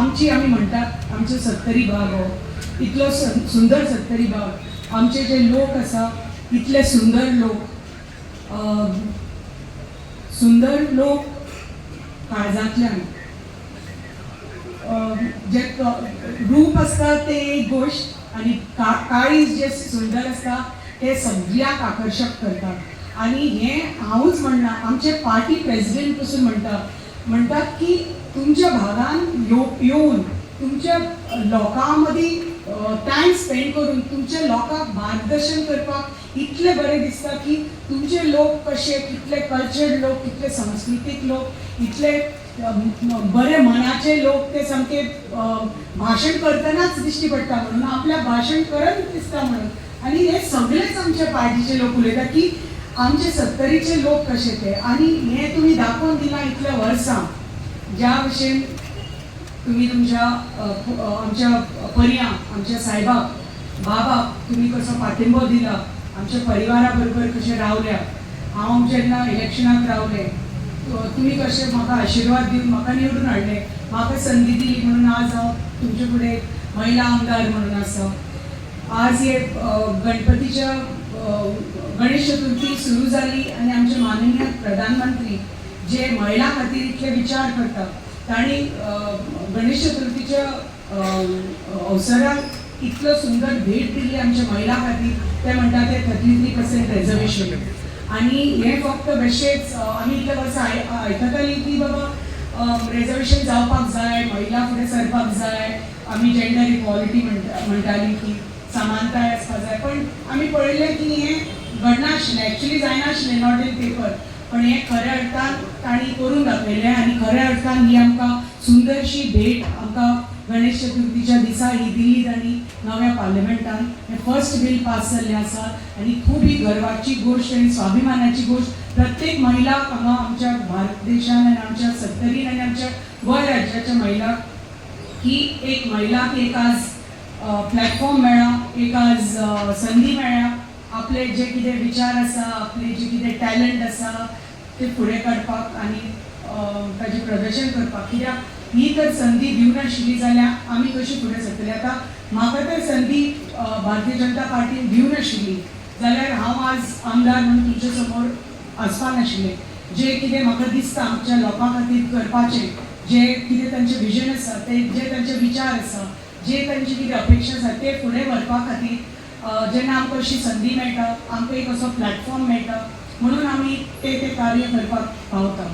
आम्ही म्हणतात आमचे 70 भाग हो इतलो सुंदर 70 भाग आमचे जे लोक आसा इतले सुंदर लोक काळजांतल्यान जे रूप असता ते एक गोष्ट आणि काळीज जे सुंदर असता ते सगळ्याक आकर्षक करतात आणि हे हांवूच म्हणना आमचे पार्टी प्रेसिडेंट पसून म्हणटात की तुमच्या भागान येऊन तुमच्या लोकां मदीं टायम स्पेंड करून तुमच्या लोकांक मार्गदर्शन करपाक इतले बरें दिसता की तुमचे लोक कशे कितले कल्चर्ड लोक कितले सांस्कृतीक लोक इतले बरे मनाचे लोक ते सामके भाशण करतनाच दिश्टी पडटा म्हणून आपल्या भाशण करत दिसता म्हणून आणि हे सगळेच आमच्या पार्टीचे लोक उलयता की आमचे 70चे लोक कशे ते आणि हे तुम्ही दाखोवन दिला इतल्या वर्सां ज्या भशेन तुम्ही तुमच्या आमच्या पर्या आमच्या साहेबाक बाबाक तुम्ही कसो पाठिंबो दिला आमच्या परिवारा बरोबर कशे रावल्या हांव जेन्ना इलेक्शनाक रावले तुम्ही कशे म्हाका आशिर्वाद दिवन म्हाका निवडून हाडले म्हाका संदी दिली म्हणून आज हांव तुमचे फुडें महिला आमदार म्हणून आसा आज हे गणपतीच्या गणेश चतुर्थी सुरू जाली आणि आमचे माननीय प्रधानमंत्री जे महिला खातीर इतले विचार करतात तांणी गणेश चतुर्थीच्या अवसराक इतलो सुंदर भेट दिली आमच्या महिला खातीर ते म्हणटात ते 33% रिजर्वेशन आणि हे फक्त बेश्टेच आमी इतले वर्सां आयकताली की बाबा रिजर्वेशन जावपाक जाय महिला फुडें सरपाक जाय आमी जेंडर इक्वॉलिटी म्हणटाली की समानताय आसपाक जाय पण आमी पळयलें की हे घडनाशिल्लें एक्चुअली जायनाशिल्लें नॉट इन पेपर पण हे खऱ्या अर्थान तांणी करून दाखयलें आनी खऱ्या अर्थान ही आमकां सुंदरशी भेट आमकां गणेश चतुर्थीच्या दिसा ही दिल्ली तांणी नव्या पार्लिमेंटान हे फर्स्ट बिल पास जाल्लें आसा आनी खूब ही गर्वाची गोश्ट आनी स्वाभिमानाची गोश्ट प्रत्येक महिलाक हांगा आमच्या भारत देशान आनी आमच्या 70 आनी आमच्या गोंय राज्याच्या महिलाक की एक महिलाक एक आज प्लॅटफॉर्म मेळ्ळा एक आज संदी मेळ्ळ्या आपले जे कितें विचार आसा आपले जे कितें टॅलंट आसा ते फुडें काडपाक आनी ताजें प्रदर्शन करपाक कित्याक ही तर संदी दिवनाशिल्ली जाल्यार आमी कशी फुडें सरतली आतां म्हाका तर संदी भारतीय जनता पार्टीन दिवनाशिल्ली जाल्यार हांव आज आमदार म्हणून तुमचे समोर आसपाक नाशिल्लें जे कितें म्हाका दिसता आमच्या लोकां खातीर करपाचें जे कितें तांचें विजन आसा ते जे तांचे विचार आसा जे तांची कितें अपेक्षा आसा ते फुडें व्हरपा खातीर जेन्ना आमकां अशी संदी मेळटा आमकां एक असो प्लॅटफॉर्म मेळटा म्हणून आमी ते कार्य करपाक पावता